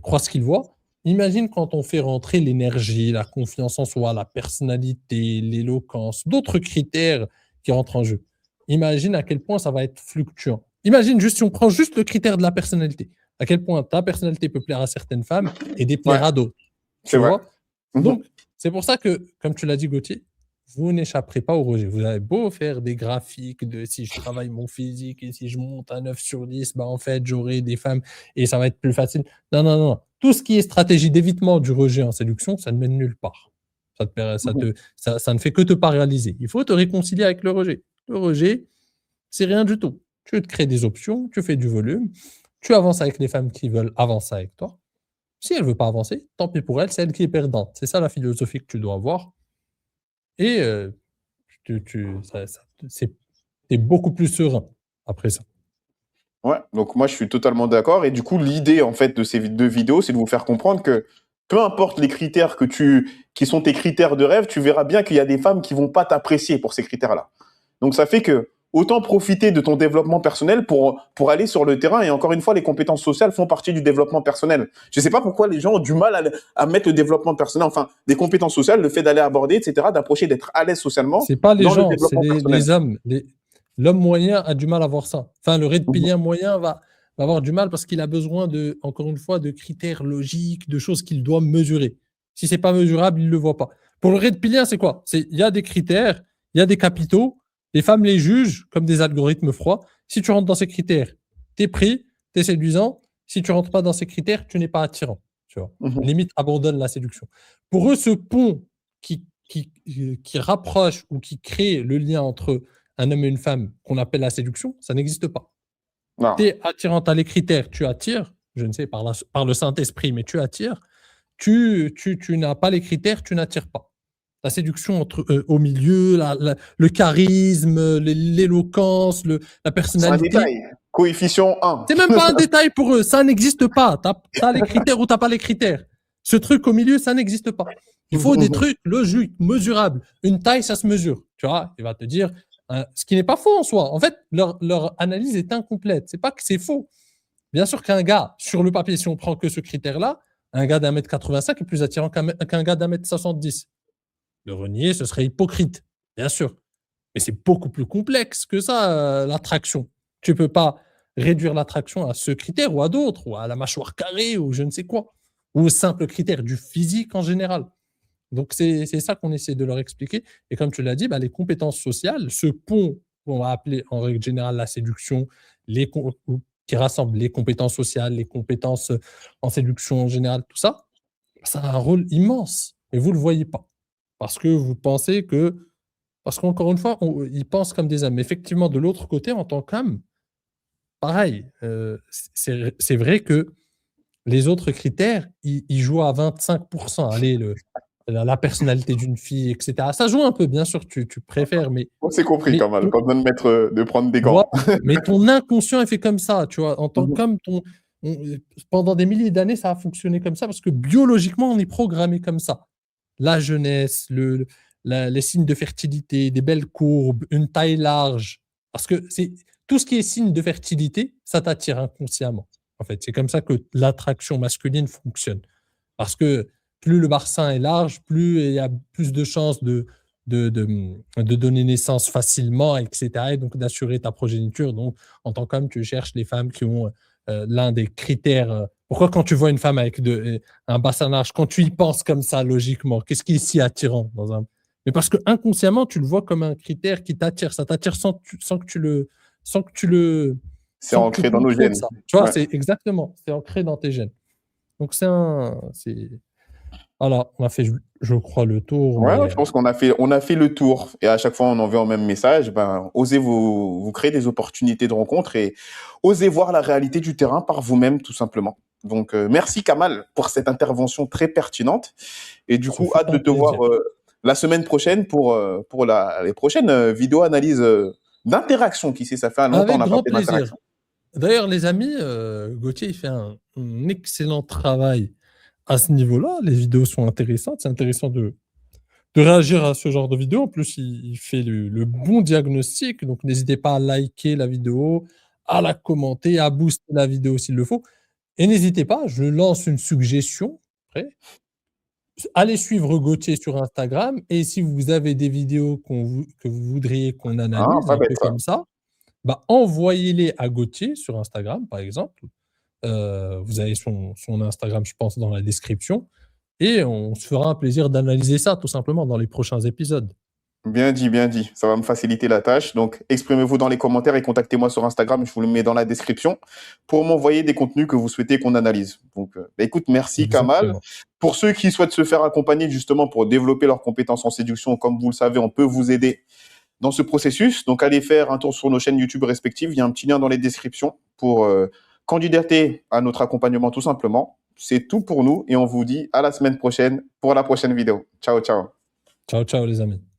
croient ce qu'ils voient. Imagine quand on fait rentrer l'énergie, la confiance en soi, la personnalité, l'éloquence, d'autres critères qui rentrent en jeu. imagine à quel point ça va être fluctuant. Imagine juste si on prend juste le critère de la personnalité, à quel point ta personnalité peut plaire à certaines femmes et déplaire à d'autres. Tu C'est vrai. vois? Donc, c'est pour ça que, comme tu l'as dit, Gauthier, vous n'échapperez pas au rejet. Vous avez beau faire des graphiques de si je travaille mon physique et si je monte à 9 sur 10, bah en fait, j'aurai des femmes et ça va être plus facile. Non, non, non. Tout ce qui est stratégie d'évitement du rejet en séduction, ça ne mène nulle part. Ça ne fait que te paralyser. Il faut te réconcilier avec le rejet. Le rejet, c'est rien du tout. Tu te crées des options, tu fais du volume, tu avances avec les femmes qui veulent avancer avec toi. Si elle ne veut pas avancer, tant pis pour elle, c'est elle qui est perdante. C'est ça la philosophie que tu dois avoir. Et t'es beaucoup plus serein après ça. Ouais, donc moi je suis totalement d'accord. Et du coup, l'idée en fait de ces deux vidéos, c'est de vous faire comprendre que peu importe les critères qui sont tes critères de rêve, tu verras bien qu'il y a des femmes qui vont pas t'apprécier pour ces critères-là. Donc ça fait que autant profiter de ton développement personnel pour aller sur le terrain. Et encore une fois, les compétences sociales font partie du développement personnel. Je sais pas pourquoi les gens ont du mal à mettre le développement personnel, enfin, des compétences sociales, le fait d'aller aborder, etc., d'approcher, d'être à l'aise socialement. C'est pas les dans le gens, c'est développement personnel. les hommes. L'homme moyen a du mal à voir ça. Enfin, le reptilien moyen va avoir du mal parce qu'il a besoin encore une fois, de critères logiques, de choses qu'il doit mesurer. Si c'est pas mesurable, il le voit pas. Pour le reptilien, c'est quoi? Il y a des critères, il y a des capitaux. Les femmes les jugent comme des algorithmes froids. Si tu rentres dans ces critères, tu es pris, tu es séduisant. Si tu rentres pas dans ces critères, tu n'es pas attirant. Tu vois. Limite, abandonne la séduction. Pour eux, ce pont qui rapproche ou qui crée le lien entre un homme et une femme qu'on appelle la séduction, ça n'existe pas. Tu es attirant, tu as les critères, tu attires, je ne sais, par le Saint-Esprit, mais tu attires. Tu n'as pas les critères, tu n'attires pas. La séduction au milieu, le charisme, l'éloquence, la personnalité. C'est un détail. Coefficient 1. C'est même pas un détail pour eux. Ça n'existe pas. Tu as les critères ou tu n'as pas les critères. Ce truc au milieu, ça n'existe pas. Il faut des trucs logiques, mesurables. Une taille, ça se mesure. Tu vois, il va te dire, ce qui n'est pas faux en soi. En fait, leur analyse est incomplète. C'est pas que c'est faux. Bien sûr qu'un gars, sur le papier, si on prend que ce critère-là, un gars d'1m85 est plus attirant qu'un gars d'1m70. Le renier, ce serait hypocrite, bien sûr. Mais c'est beaucoup plus complexe que ça, l'attraction. Tu ne peux pas réduire l'attraction à ce critère ou à d'autres, ou à la mâchoire carrée, ou je ne sais quoi, ou au simple critère du physique en général. Donc, c'est ça qu'on essaie de leur expliquer. Et comme tu l'as dit, les compétences sociales, ce pont qu'on va appeler en règle générale la séduction, qui rassemble les compétences sociales, les compétences en séduction en général, tout ça, ça a un rôle immense. Et vous ne le voyez pas. Parce que vous pensez que... Parce qu'encore une fois, ils pensent comme des hommes. Mais effectivement, de l'autre côté, en tant qu'homme, pareil, c'est vrai que les autres critères, ils jouent à 25%. Allez, la personnalité d'une fille, etc. Ça joue un peu, bien sûr, tu préfères, mais... On s'est compris quand même, pas besoin de prendre des gants. Mais ton inconscient est fait comme ça, tu vois. En tant qu'homme, pendant des milliers d'années, ça a fonctionné comme ça parce que biologiquement, on est programmé comme ça. La jeunesse, les signes de fertilité, des belles courbes, une taille large. Parce que tout ce qui est signe de fertilité, ça t'attire inconsciemment. En fait, c'est comme ça que l'attraction masculine fonctionne. Parce que plus le bassin est large, plus il y a plus de chances de donner naissance facilement, etc. Et donc d'assurer ta progéniture. Donc, en tant qu'homme, tu cherches les femmes qui ont l'un des critères. Pourquoi quand tu vois une femme avec un bassin large, quand tu y penses comme ça, logiquement, qu'est-ce qui est si attirant Mais parce que inconsciemment, tu le vois comme un critère qui t'attire. Ça t'attire sans que tu le... C'est ancré dans nos gènes. Ça. Tu vois, c'est exactement. C'est ancré dans tes gènes. Donc, voilà, on a fait, je crois, le tour. Ouais, je pense qu'on a fait le tour. Et à chaque fois, on envoie au même message. Osez vous créer des opportunités de rencontre et osez voir la réalité du terrain par vous-même, tout simplement. Donc, merci Kamal pour cette intervention très pertinente. Et du coup, hâte de te voir la semaine prochaine pour les prochaines vidéos analyses d'interaction. Qui sait, ça fait longtemps qu'on n'a pas fait d'interaction. D'ailleurs, les amis, Gauthier, il fait un excellent travail à ce niveau-là. Les vidéos sont intéressantes. C'est intéressant de réagir à ce genre de vidéo. En plus, il fait le bon diagnostic. Donc, n'hésitez pas à liker la vidéo, à la commenter, à booster la vidéo s'il le faut. Et n'hésitez pas, je lance une suggestion. Après, allez suivre Gauthier sur Instagram et si vous avez des vidéos que vous voudriez qu'on analyse pas un bête peu ça. comme ça, bah, envoyez-les à Gauthier sur Instagram, par exemple. Vous avez son Instagram, je pense, dans la description et on se fera un plaisir d'analyser ça, tout simplement, dans les prochains épisodes. Bien dit, bien dit. Ça va me faciliter la tâche. Donc, exprimez-vous dans les commentaires et contactez-moi sur Instagram. Je vous le mets dans la description pour m'envoyer des contenus que vous souhaitez qu'on analyse. Donc, écoute, merci Kamal. Exactement. Pour ceux qui souhaitent se faire accompagner justement pour développer leurs compétences en séduction, comme vous le savez, on peut vous aider dans ce processus. Donc, allez faire un tour sur nos chaînes YouTube respectives. Il y a un petit lien dans les descriptions pour candidater à notre accompagnement tout simplement. C'est tout pour nous et on vous dit à la semaine prochaine pour la prochaine vidéo. Ciao, ciao. Ciao, ciao les amis.